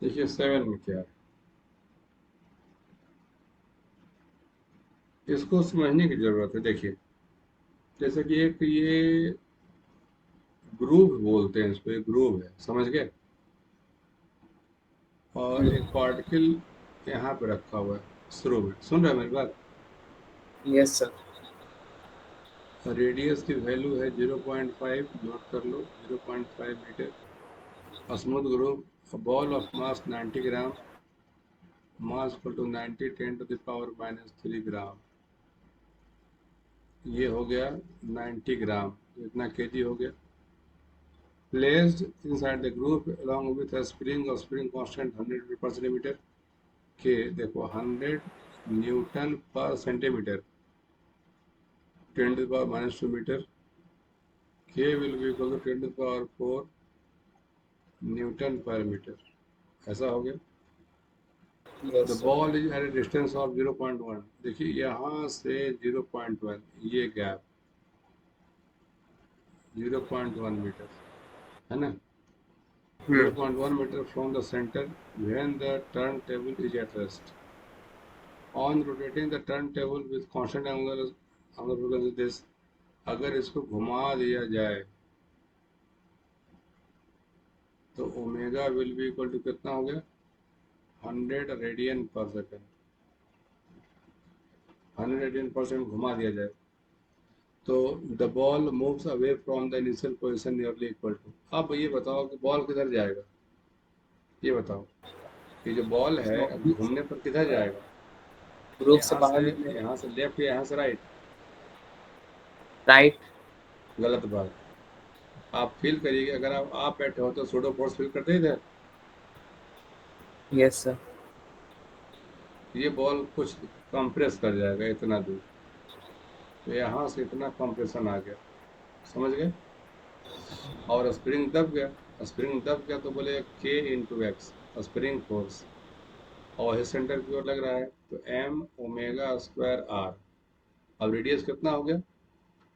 देखिए 7 में क्या है, इसको समझने की जरूरत है। देखिए जैसे कि एक ये ग्रूव बोलते हैं, इसको एक ग्रूव है, समझ गए। और एक पार्टिकल यहाँ पे रखा हुआ है शुरू में, सुन रहे हैं मेरी बात। Yes sir. रेडियस की वैल्यू है 0.5, नोट कर लो 0.5 metre. Smooth groove, ball of mass 90 gram, mass equal to 90 10 to the power -3 gram. ये हो गया 90 ग्राम, तो इतना केजी हो गया। Placed inside the group along with a spring constant 100 per centimeter के, देखो 100 newton per centimetre, 10 to the power -2 metre. K will be equal to 10 to the power 4 newton per metre. ऐसा हो गया। Yes the sir. Ball is at a distance of 0.1, देखिए यहाँ से 0.1, ये gap 0.1 metre है ना, 0.1 meter from the center when the turntable is at rest. On rotating the turntable with constant angular frequency this, अगर इसको घुमा दिया जाए तो omega will be equal to कितना हो गया, 100 रेडियन पर सेकेंड। 100 रेडियन पर सेकेंड घुमा दिया जाए तो the ball moves away from the initial position nearly equal to. अब ये बताओ कि बॉल किधर जाएगा, ये बताओ। ये जो बॉल है अब घूमने पर किधर जाएगा, ग्रुप से बाहर निकले। यहाँ से लेफ्ट या यहाँ से राइट। राइट। गलत बात। आप फील करिए, अगर आप बैठे हो तो सूडो फोर्स फील करते ही थे। Yes sir. ये बॉल कुछ कंप्रेस कर जाएगा इतना दूर, तो यहाँ से इतना कंप्रेशन आ गया, समझ गए। और स्प्रिंग दब गया, स्प्रिंग दब गया तो बोले के इंटू एक्स स्प्रिंग फोर्स, और इस सेंटर की ओर लग रहा है तो एम ओमेगा स्क्वायर आर। अब रेडियस कितना हो गया,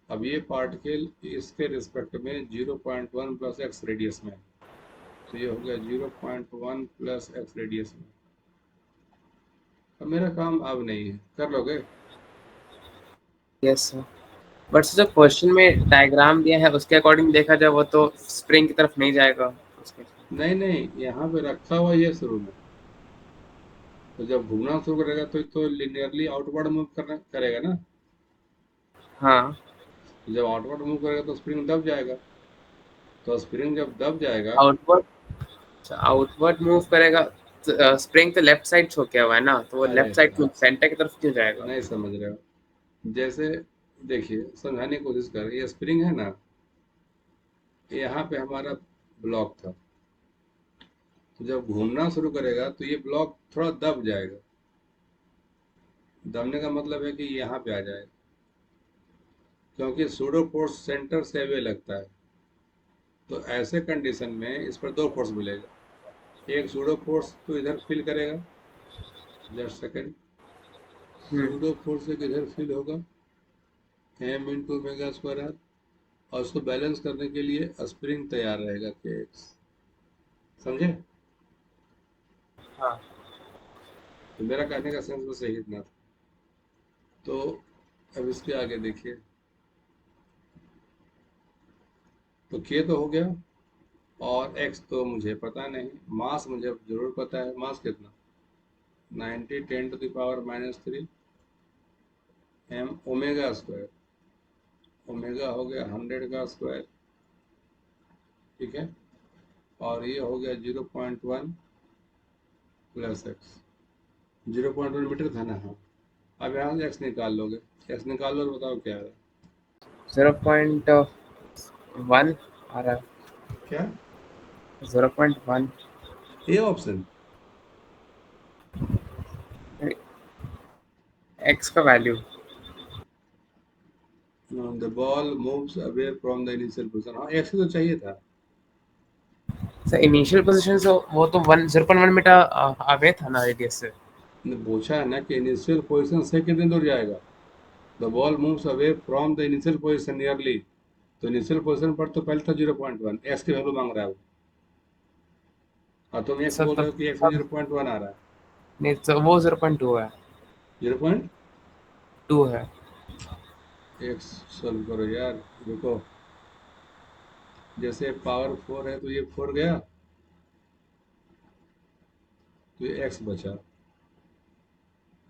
अब ये पार्टिकल इसके रिस्पेक्ट में 0.1 प्लस एक्स रेडियस में, तो ये हो गया 0.1 प्लस एक्स रेडियस में। अब मेरा काम अब नहीं है, कर लोगे। Yes sir. बट जो क्वेश्चन में डायग्राम दिया है उसके अकॉर्डिंग देखा जाए वो तो स्प्रिंग की तरफ नहीं जाएगा उसके। नहीं नहीं, यहाँ पे रखा हुआ ये शुरू में, तो जब घूमना शुरू करेगा तो लिनियरली आउटवर्ड मूव करना करेगा ना। हाँ। तो जब आउटवर्ड मूव करेगा तो स्प्रिंग दब जाएगा, तो स्प्रिंग जब दब जाएगा। आउटवर्ड आउटवर्ड मूव करेगा। स्प्रिंग तो लेफ्ट साइड छो क्या हुआ है ना, तो वो अरे लेफ्ट साइड क्यों, हाँ, सेंटर की तरफ क्यों जाएगा। नहीं समझ रहे हो। जैसे देखिए समझाने की कोशिश कर, ये स्प्रिंग है ना, यहाँ पे हमारा ब्लॉक था, तो जब घूमना शुरू करेगा तो ये ब्लॉक थोड़ा दब जाएगा। दबने का मतलब है कि यहाँ पे आ जाएगा, क्योंकि सूडो फोर्स सेंटर से अवे लगता है। तो ऐसे कंडीशन में इस पर दो फोर्स मिलेगा, एक सूडो फोर्स तो इधर फील करेगा, जस्ट सेकंड, सूडो फोर्स एक इधर फील होगा m into omega square r, और उसको बैलेंस करने के लिए स्प्रिंग तैयार रहेगा के एक्स, समझे। हाँ। तो मेरा कहने का सेंस बस यही इतना था। तो अब इसके आगे देखिए, तो के तो हो गया, और एक्स तो मुझे पता नहीं, मास मुझे जरूर पता है, मास कितना, 90 10 to the power -3 m omega square, omega हो गया 100 का स्क्वायर, ठीक है। और ये हो गया 0.1 प्लस एक्स, 0.1 मीटर था ना, हाँ। अब यहाँ से एक्स निकाल लोगे, एक्स निकाल लो और बताओ क्या है। 0.1 आ रहा क्या, है। 0.1 ए ऑप्शन। एक्स का value. The ball moves away from the initial position, हाँ एक्स तो चाहिए था। सर इनिशियल पोजीशन से वो तो 0.1 मीटर अवे था ना रेडियस से। ने पूछा है ना कि इनिशियल पोजीशन से कितने दूर जाएगा। The ball moves away from the initial position nearly, तो इनिशियल पोजीशन पर तो पहले था 0.1, एक्स की वैल्यू मांग रहा है वो। और तुम एक्स सर बोल रहे तब हो कि एक्स में 0.1 आ रहा है। नहीं, तो वो 0.2 है, 0.2 2 है। एक्स सॉल्व करो यार, रुको। जैसे पावर 4 है तो ये 4 गया, तो ये एक्स बचा।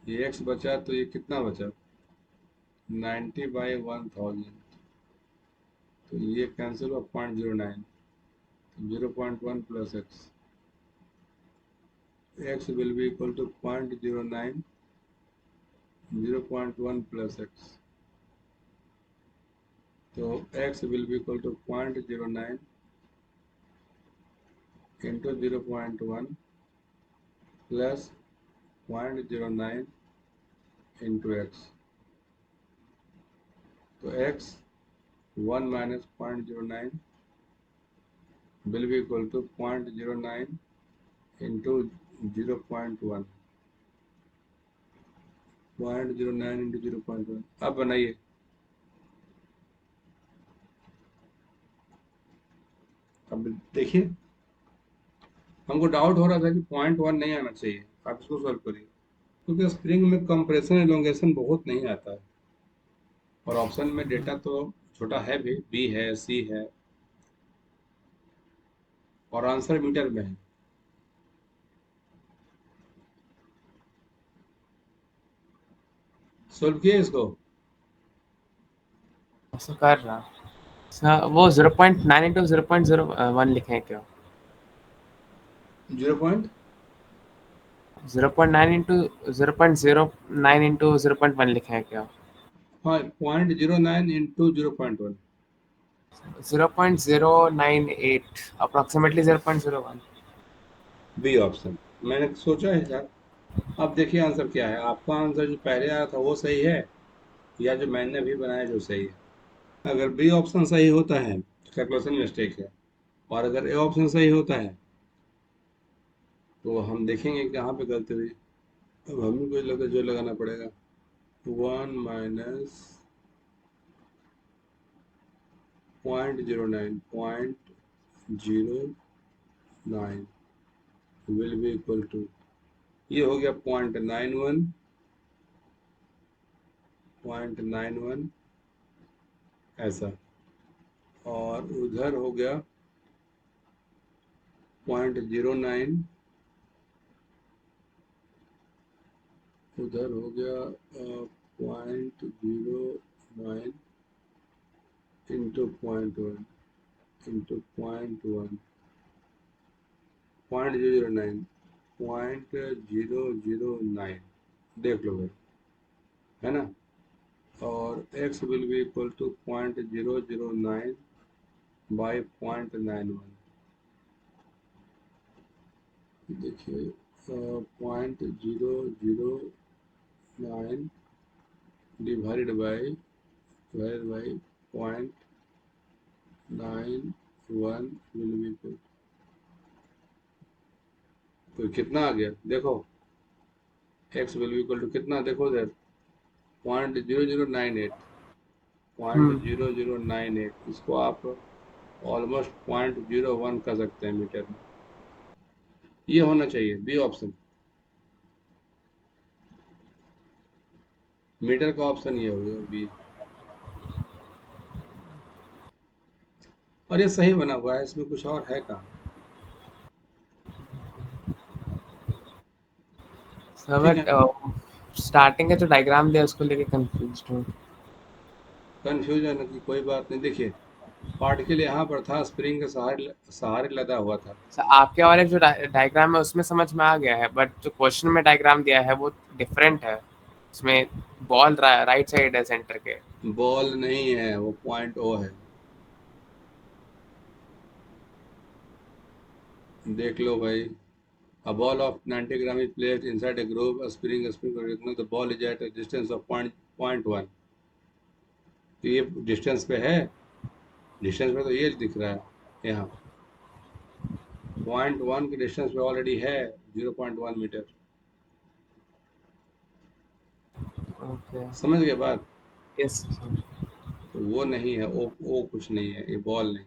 ये एक्स बचा तो ये कितना बचा? 90/1000। तो ये कैंसिल हुआ 0.09, 0.1 plus X. X will be equal to 0.09, 0.1 plus X. तो X will be equal to 0.09 into 0.1 plus 0.09 into X. तो X 1 minus 0.09 will be equal to 0.09 into 0.1, 0.09 into 0.1। अब बनाइए। अब देखिए, हमको डाउट हो रहा था कि 0.1 नहीं आना चाहिए, आप इसको सॉल्व करिए, क्योंकि स्प्रिंग में कंप्रेशन एलोंगेशन बहुत नहीं आता है, और ऑप्शन में डेटा तो छोटा है भी, बी है, सी है, और आंसर मीटर में है। सॉल्व किए इसको? ऐसा कर रहा सर, वो 0.9 इंटू 0.01 लिखे हैं क्या? 0 पॉइंट 0.9 इंटू 0.09 इंटू 0.1 लिखे हैं क्या? हाँ, 0.09 इंटू 0.1। 0.098 अप्रोक्सीमेटली 0.01। बी ऑप्शन, मैंने सोचा है यार। अब देखिए आंसर क्या है। आपका आंसर जो पहले आया था वो सही है, या जो मैंने अभी बनाया जो सही है? अगर बी ऑप्शन सही होता है तो कैलकुलेशन मिस्टेक है, और अगर ए ऑप्शन सही होता है तो हम देखेंगे कहाँ पे गलती हुई। अब हमें कुछ लगता है जो लगाना पड़ेगा, 1 minus 0.09, 0.09 will be equal to, ये हो गया 0.91, 0.91 ऐसा, और उधर हो गया 0.09, उधर हो गया 0.09 इंटू 0.1 इंटू 0.1, 0.009, 0.009, देख लो भाई, है ना। और x will be equal to 0.009 by 0.91। देखिए 0.009 divided by 0.91 will be equal, तो कितना आ गया देखो। x will be equal to कितना देखो उधर, 0.0098, हम्म 0.0098, इसको आप ऑलमोस्ट 0.01 कर सकते हैं मीटर में। ये होना चाहिए बी ऑप्शन, मीटर का ऑप्शन ये होगा बी। और ये सही बना हुआ है, इसमें कुछ और है कहाँ? सर, ठीक है। बट स्टार्टिंग का जो डायग्राम दिया उसको लेके कंफ्यूज हूँ। कंफ्यूजन की कोई बात नहीं। देखिए पार्टिकल यहाँ पर था, स्प्रिंग के सहारे सहारे लदा हुआ था। सर, आपके वाले जो डायग्राम है उसमें समझ में आ गया है, बट जो क्वेश्चन में डायग्राम दिया है वो डिफरेंट है। उसमें बॉल राइट साइड है सेंटर के। बॉल नहीं है, वो पॉइंट ओ है, देख लो भाई। A ball of 90 gram is placed inside a groove, a spring original, the ball is at a distance of point 1। तो ये डिस्टेंस पे है, डिस्टेंस पे तो ये दिख रहा है यहाँ, 0.1 के डिस्टेंस पे ऑलरेडी है 0.1 मीटर। ओके। समझ गए बात? यस। तो वो नहीं है, ओ कुछ नहीं है, ये बॉल नहीं।